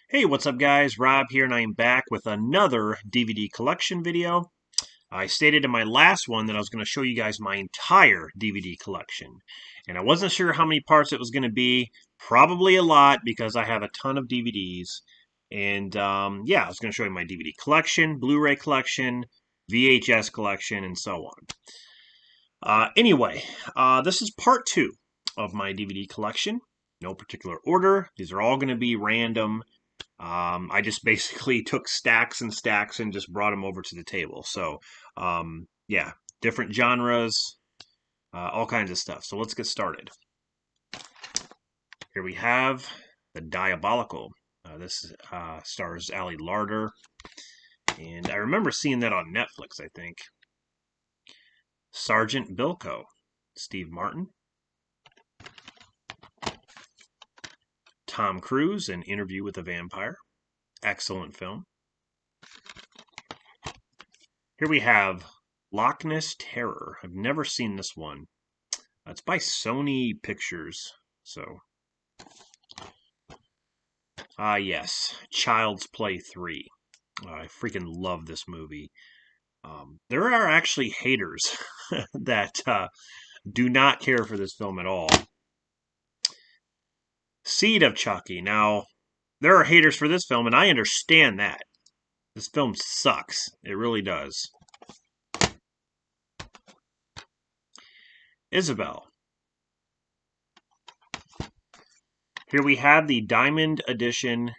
Hey, what's up guys? Rob here and I am back with another DVD collection video. I stated in my last one that I was going to show you guys my entire DVD collection. And I wasn't sure how many parts it was going to be. Probably a lot because I have a ton of DVDs. And yeah, I was going to show you my DVD collection, Blu-ray collection, VHS collection, and so on. Anyway, this is part 2 of my DVD collection. No particular order. These are all going to be random. I just basically took stacks and stacks and just brought them over to the table. So, yeah, different genres, all kinds of stuff. So let's get started. Here we have The Diabolical. This stars Ali Larter. And I remember seeing that on Netflix, I think. Sergeant Bilko, Steve Martin. Tom Cruise, An Interview with a Vampire. Excellent film. Here we have Loch Ness Terror. I've never seen this one. It's by Sony Pictures. So, yes, Child's Play 3. I freaking love this movie. There are actually haters that do not care for this film at all. Seed of Chucky. Now, there are haters for this film, and I understand that. This film sucks. It really does. Isabel. Here we have the Diamond Edition,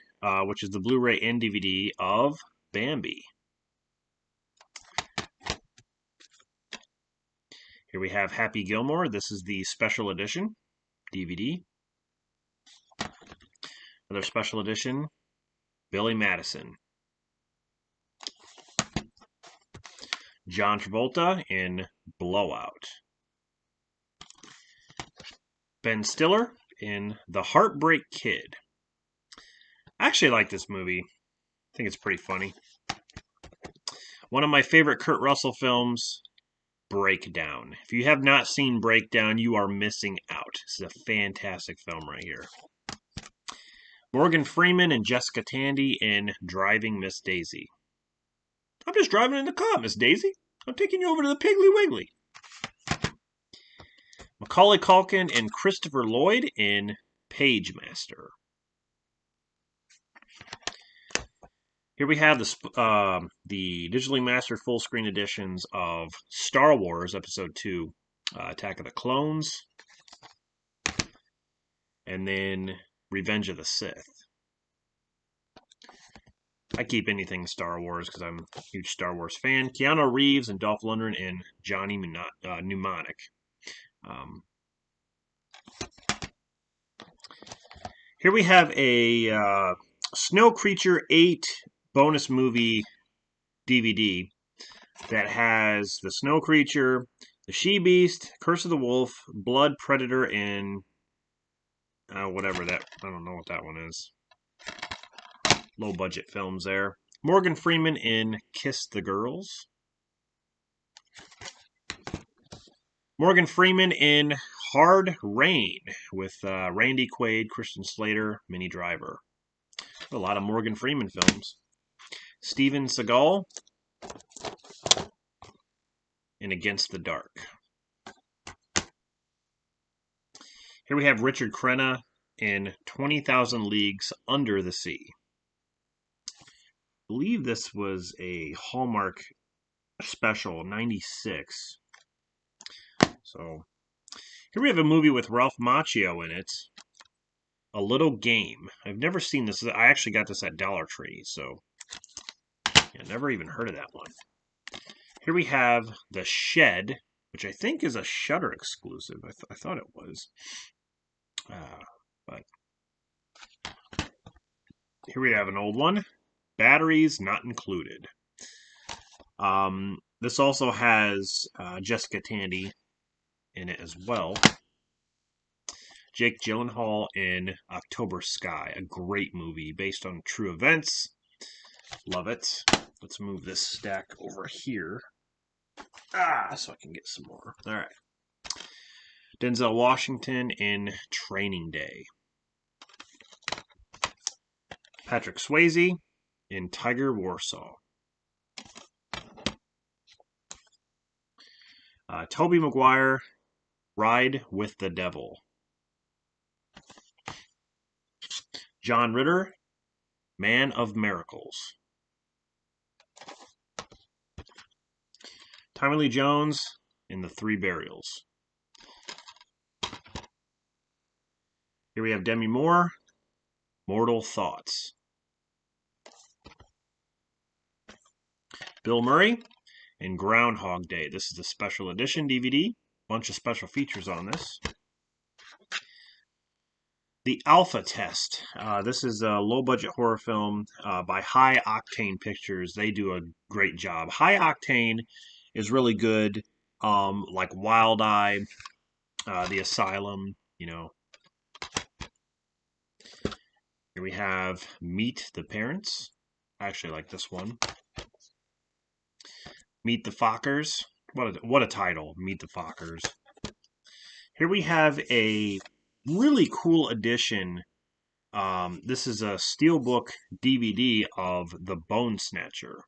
which is the Blu-ray and DVD of Bambi. Here we have Happy Gilmore. This is the special edition DVD. Another special edition, Billy Madison. John Travolta in Blowout. Ben Stiller in The Heartbreak Kid. I actually like this movie. I think it's pretty funny. One of my favorite Kurt Russell films, Breakdown. If you have not seen Breakdown, you are missing out. This is a fantastic film right here. Morgan Freeman and Jessica Tandy in Driving Miss Daisy. I'm just driving in the car, Miss Daisy. I'm taking you over to the Piggly Wiggly. Macaulay Culkin and Christopher Lloyd in Page Master. Here we have the digitally mastered full screen editions of Star Wars Episode 2, Attack of the Clones, and then Revenge of the Sith. I keep anything Star Wars because I'm a huge Star Wars fan. Keanu Reeves and Dolph Lundgren in Johnny Mnemonic. Here we have a Snow Creature 8 bonus movie DVD that has the Snow Creature, the She-Beast, Curse of the Wolf, Blood Predator, and whatever that, I don't know what that one is. Low budget films there. Morgan Freeman in Kiss the Girls. Morgan Freeman in Hard Rain with Randy Quaid, Christian Slater, Minnie Driver. A lot of Morgan Freeman films. Steven Seagal in Against the Dark. Here we have Richard Crenna in 20,000 Leagues Under the Sea. I believe this was a Hallmark special, 96. So, here we have a movie with Ralph Macchio in it. A Little Game. I've never seen this. I actually got this at Dollar Tree, so yeah, never even heard of that one. Here we have The Shed, which I think is a Shudder exclusive. I thought it was. But here we have an old one. Batteries Not Included. This also has Jessica Tandy in it as well. Jake Gyllenhaal in October Sky, a great movie based on true events. Love it. Let's move this stack over here. So I can get some more. All right. Denzel Washington in Training Day. Patrick Swayze in Tiger Warsaw. Tobey Maguire, Ride with the Devil. John Ritter, Man of Miracles. Tommy Lee Jones in The Three Burials. Here we have Demi Moore, Mortal Thoughts. Bill Murray in Groundhog Day. This is the special edition DVD. Bunch of special features on this. The Alpha Test. This is a low-budget horror film by High Octane Pictures. They do a great job. High Octane is really good, like Wild Eye, The Asylum, you know. Here we have Meet the Parents. I actually like this one. Meet the Fockers. What a title, Meet the Fockers. Here we have a really cool edition. This is a steelbook DVD of The Bone Snatcher.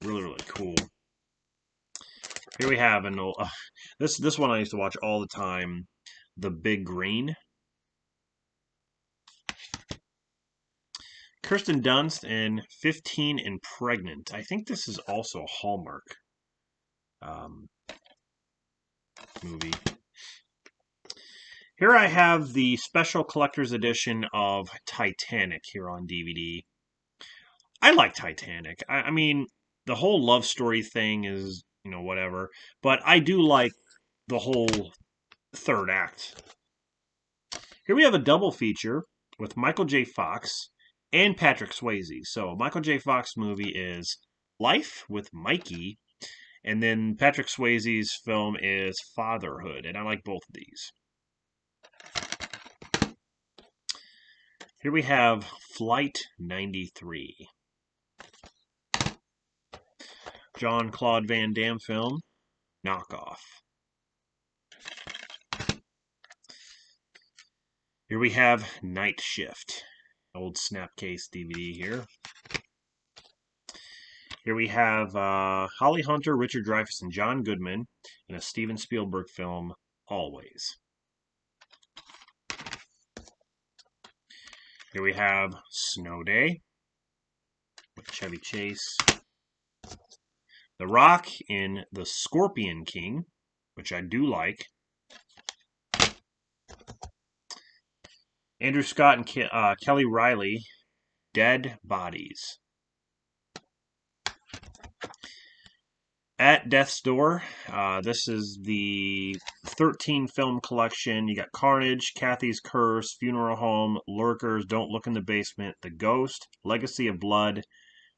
Really, really cool. Here we have this one I used to watch all the time. The Big Green. Kirsten Dunst in 15 and Pregnant. I think this is also a Hallmark movie. Here I have the special collector's edition of Titanic here on DVD. I like Titanic. I mean, the whole love story thing is, you know, whatever. But I do like the whole third act. Here we have a double feature with Michael J. Fox and Patrick Swayze. So Michael J. Fox movie is Life with Mikey, and then Patrick Swayze's film is Fatherhood, and I like both of these. Here we have Flight 93. Jean-Claude Van Damme film, Knockoff. Here we have Night Shift. Old Snapcase DVD here. Here we have Holly Hunter, Richard Dreyfuss, and John Goodman in a Steven Spielberg film, Always. Here we have Snow Day with Chevy Chase. The Rock in The Scorpion King, which I do like. Andrew Scott and Kelly Riley, Dead Bodies. At Death's Door, this is the 13 film collection. You got Carnage, Kathy's Curse, Funeral Home, Lurkers, Don't Look in the Basement, The Ghost, Legacy of Blood,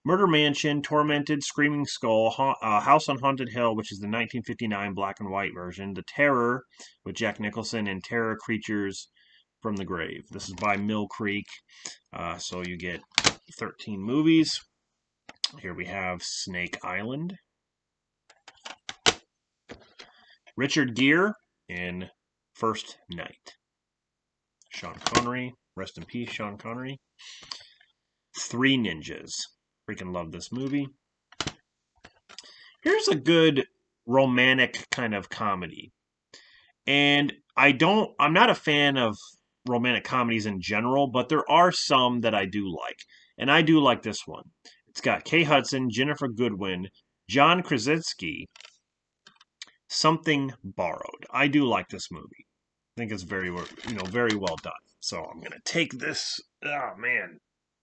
Murder Mansion, Tormented, Screaming Skull, House on Haunted Hill, which is the 1959 black and white version, The Terror with Jack Nicholson, and Terror Creatures from the Grave. This is by Mill Creek, so you get 13 movies. Here we have Snake Island. Richard Gere in First Night. Sean Connery, rest in peace, Sean Connery. Three Ninjas. Freaking love this movie. Here's a good romantic kind of comedy. And I'm not a fan of romantic comedies in general, but there are some that I do like. And I do like this one. It's got Kay Hudson, Jennifer Goodwin, John Krasinski, Something Borrowed. I do like this movie. I think it's very well done. So I'm going to take this,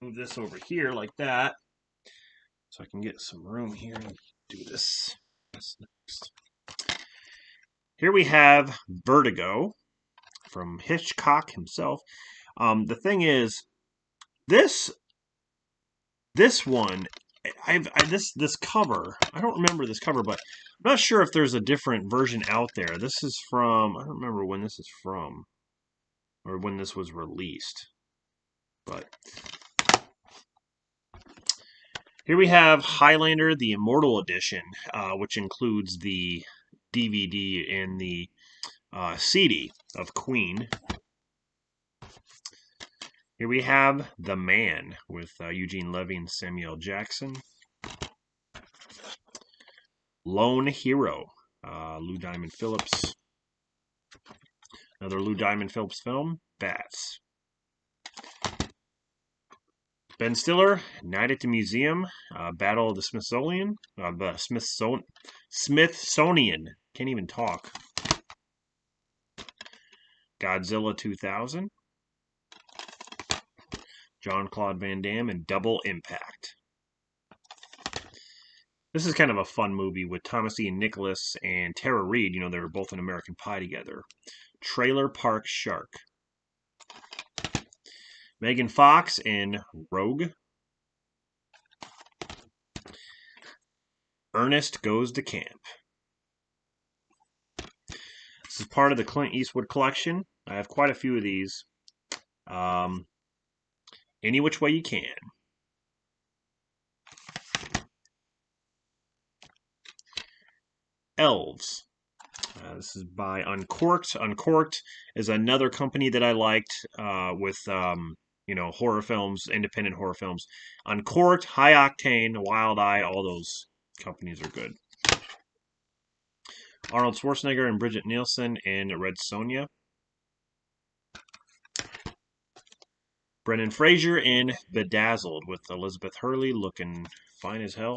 move this over here like that, so I can get some room here and do this. What's next? Here we have Vertigo from Hitchcock himself. The thing is, this one, this cover, I don't remember this cover, but I'm not sure if there's a different version out there. This is from, I don't remember when this is from, or when this was released. But here we have Highlander, the Immortal Edition, which includes the DVD and the CD of Queen. Here we have The Man with Eugene Levy and Samuel Jackson. Lone Hero, Lou Diamond Phillips. Another Lou Diamond Phillips film, Bats. Ben Stiller, Night at the Museum, Battle of the Smithsonian. Can't even talk. Godzilla 2000. Jean-Claude Van Damme and Double Impact. This is kind of a fun movie with Thomas Ian Nicholas and Tara Reid. You know, they were both in American Pie together. Trailer Park Shark. Megan Fox in Rogue. Ernest Goes to Camp. This is part of the Clint Eastwood collection. I have quite a few of these. Any Which Way You Can. Elves. This is by Uncorked. Uncorked is another company that I liked with horror films, independent horror films. Uncorked, High Octane, Wild Eye, all those companies are good. Arnold Schwarzenegger and Bridget Nielsen in Red Sonja. Brendan Fraser in Bedazzled with Elizabeth Hurley looking fine as hell.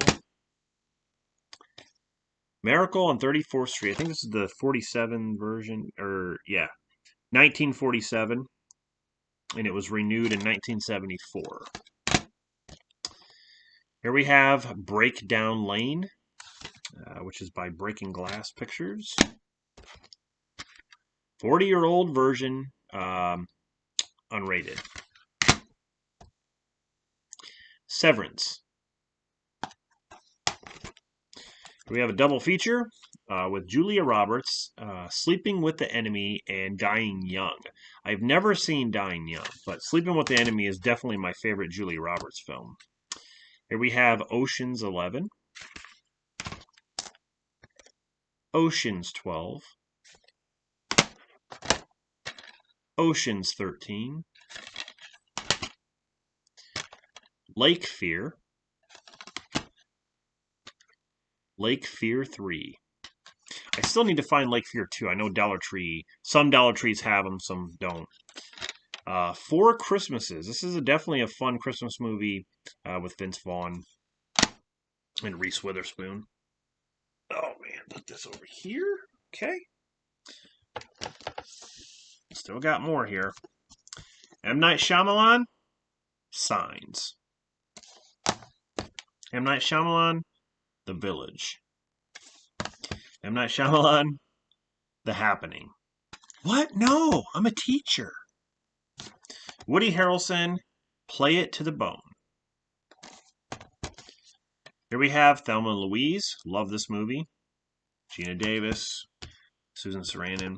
Miracle on 34th Street. I think this is the 47 version, 1947, and it was renewed in 1974. Here we have Breakdown Lane, which is by Breaking Glass Pictures. 40-year-old version, unrated. Severance. We have a double feature with Julia Roberts, Sleeping with the Enemy and Dying Young. I've never seen Dying Young, but Sleeping with the Enemy is definitely my favorite Julia Roberts film. Here we have Ocean's 11, Ocean's 12, Ocean's 13, Lake Fear, Lake Fear 3. I still need to find Lake Fear 2. I know Dollar Tree, some Dollar Trees have them, some don't. Four Christmases. This is definitely a fun Christmas movie with Vince Vaughn and Reese Witherspoon. Oh man, put this over here. Okay. Still got more here. M. Night Shyamalan, Signs. M. Night Shyamalan, The Village. M. Night Shyamalan, The Happening. What? No, I'm a teacher. Woody Harrelson, Play It to the Bone. Here we have Thelma and Louise. Love this movie. Gina Davis, Susan Sarandon.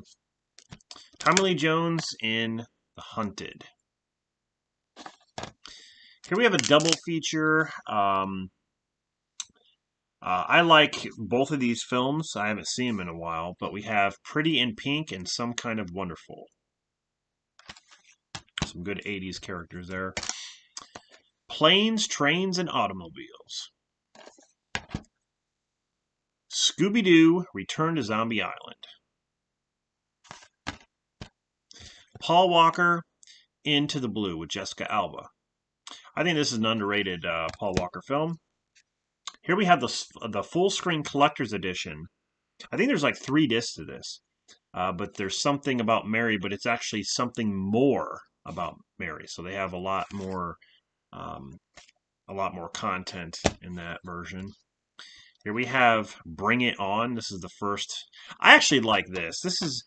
Tommy Lee Jones in The Hunted. Here we have a double feature. I like both of these films. I haven't seen them in a while, but we have Pretty in Pink and Some Kind of Wonderful. Some good 80s characters there. Planes, Trains, and Automobiles. Scooby-Doo, Return to Zombie Island. Paul Walker, Into the Blue with Jessica Alba. I think this is an underrated Paul Walker film. Here we have the full-screen collector's edition. I think there's like 3 discs to this. But there's something about Mary, but it's actually something more about Mary. So they have a lot more content in that version. Here we have Bring It On. This is the first. I actually like this. This is,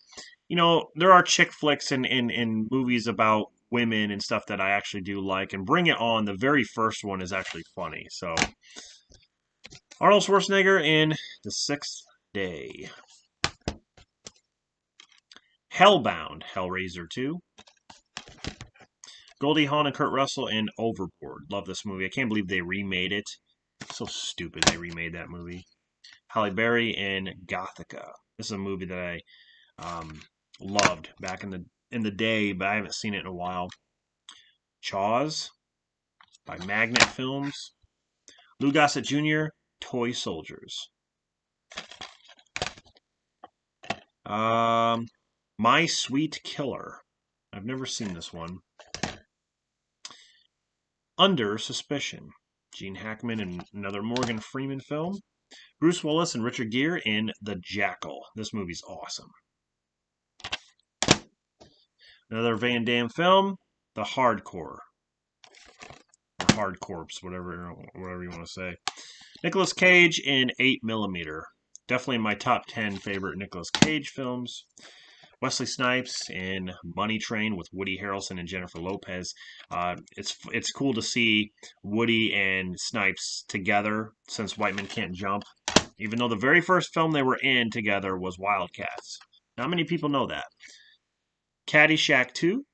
there are chick flicks and movies about women and stuff that I actually do like. And Bring It On, the very first one, is actually funny. So Arnold Schwarzenegger in The Sixth Day. Hellbound, Hellraiser 2. Goldie Hawn and Kurt Russell in Overboard. Love this movie. I can't believe they remade it. So stupid they remade that movie. Halle Berry in Gothica. This is a movie that I loved back in the day, but I haven't seen it in a while. Jaws by Magnet Films. Lou Gossett Jr., Toy Soldiers. My Sweet Killer. I've never seen this one. Under Suspicion. Gene Hackman and another Morgan Freeman film. Bruce Willis and Richard Gere in The Jackal. This movie's awesome. Another Van Damme film, The Hardcore. Or Hard Corpse, whatever you want to say. Nicolas Cage in 8mm. Definitely my top 10 favorite Nicolas Cage films. Wesley Snipes in Money Train with Woody Harrelson and Jennifer Lopez. It's cool to see Woody and Snipes together since White Men Can't Jump. Even though the very first film they were in together was Wildcats. Not many people know that. Caddyshack 2.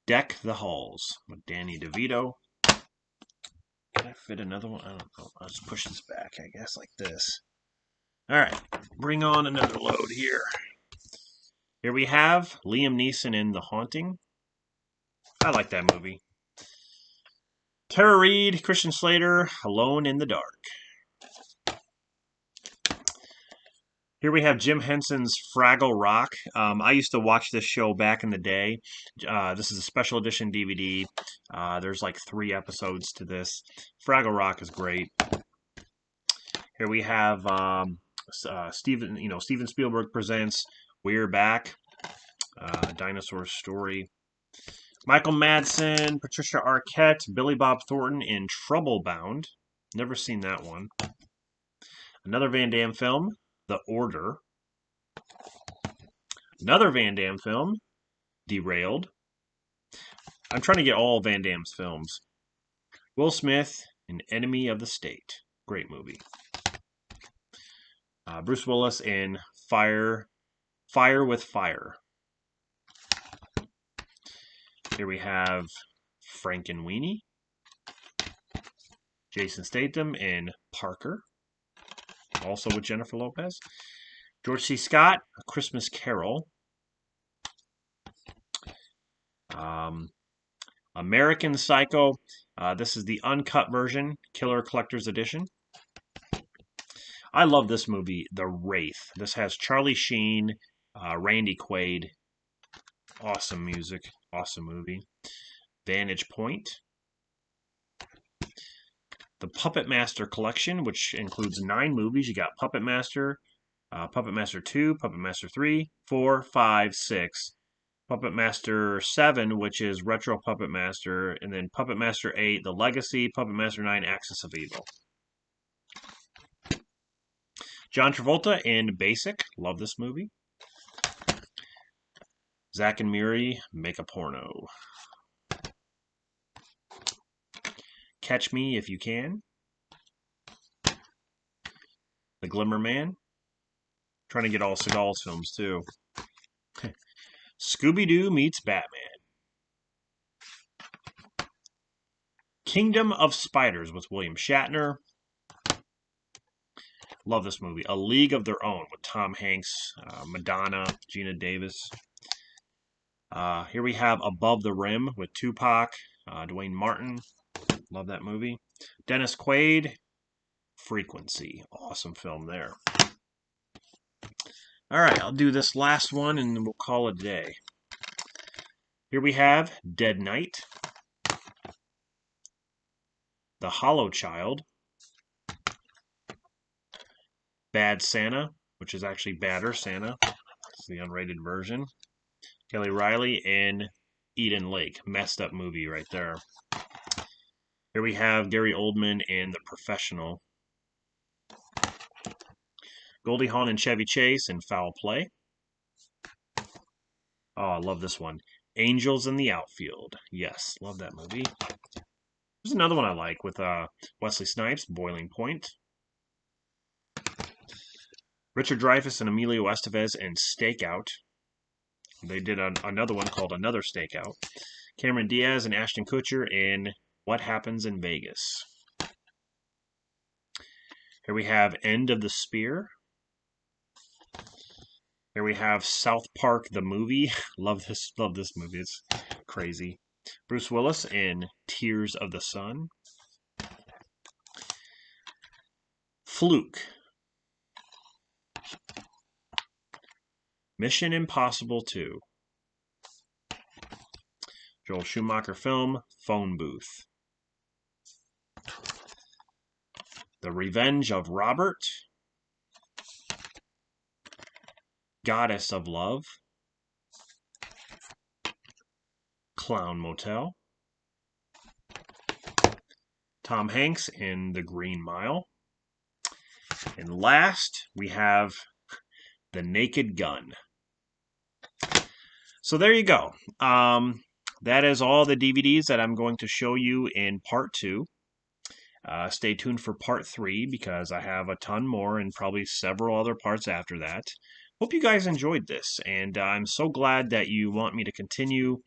Deck the Halls with Danny DeVito. Can I fit another one? I don't know. I'll just push this back, I guess, like this. All right, bring on another load here. Here we have Liam Neeson in The Haunting. I like that movie. Tara Reid, Christian Slater, Alone in the Dark. Here we have Jim Henson's Fraggle Rock. I used to watch this show back in the day. This is a special edition DVD. There's like 3 episodes to this. Fraggle Rock is great. Here we have Steven Spielberg presents We're Back, Dinosaur Story. Michael Madsen, Patricia Arquette, Billy Bob Thornton in Trouble Bound. Never seen that one. Another Van Damme film, The Order. Another Van Damme film, Derailed. I'm trying to get all Van Damme's films. Will Smith in Enemy of the State. Great movie. Bruce Willis in Fire with Fire. Here we have Frankenweenie. Jason Statham in Parker. Also with Jennifer Lopez. George C. Scott, A Christmas Carol. American Psycho. This is the uncut version, Killer Collector's Edition. I love this movie, The Wraith. This has Charlie Sheen, Randy Quaid. Awesome music, awesome movie. Vantage Point. The Puppet Master Collection, which includes 9 movies. You got Puppet Master, Puppet Master 2, Puppet Master 3, 4, 5, 6. Puppet Master 7, which is Retro Puppet Master, and then Puppet Master 8, The Legacy, Puppet Master 9, Axis of Evil. John Travolta in Basic. Love this movie. Zack and Miri Make a Porno. Catch Me If You Can. The Glimmer Man. Trying to get all Seagal's films too. Scooby-Doo meets Batman. Kingdom of Spiders with William Shatner. Love this movie. A League of Their Own with Tom Hanks, Madonna, Gina Davis. Here we have Above the Rim with Tupac, Dwayne Martin. Love that movie. Dennis Quaid, Frequency. Awesome film there. All right, I'll do this last one and we'll call it a day. Here we have Dead Night. The Hollow Child. Bad Santa, which is actually Badder Santa. It's the unrated version. Kelly Riley in Eden Lake. Messed up movie right there. Here we have Gary Oldman in The Professional. Goldie Hawn and Chevy Chase in Foul Play. Oh, I love this one. Angels in the Outfield. Yes, love that movie. There's another one I like with Wesley Snipes, Boiling Point. Richard Dreyfuss and Emilio Estevez in Stakeout. They did another one called Another Stakeout. Cameron Diaz and Ashton Kutcher in What Happens in Vegas. Here we have End of the Spear. Here we have South Park the movie. Love this movie. It's crazy. Bruce Willis in Tears of the Sun. Fluke. Mission Impossible 2. Joel Schumacher film, Phone Booth. The Revenge of Robert. Goddess of Love. Clown Motel. Tom Hanks in The Green Mile. And last, we have The Naked Gun. So there you go. That is all the DVDs that I'm going to show you in part 2. Stay tuned for part 3 because I have a ton more and probably several other parts after that. Hope you guys enjoyed this, and I'm so glad that you want me to continue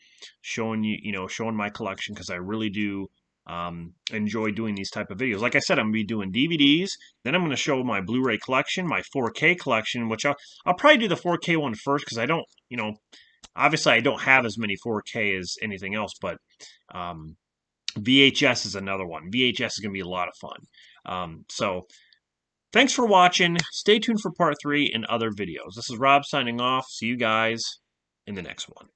showing showing my collection, because I really do enjoy doing these type of videos. Like I said, I'm going to be doing DVDs, then I'm going to show my Blu-ray collection, my 4K collection, which I'll probably do the 4K one first, because I don't, obviously I don't have as many 4K as anything else, but VHS is another one. VHS is going to be a lot of fun. So thanks for watching. Stay tuned for part 3 and other videos. This is Rob signing off. See you guys in the next one.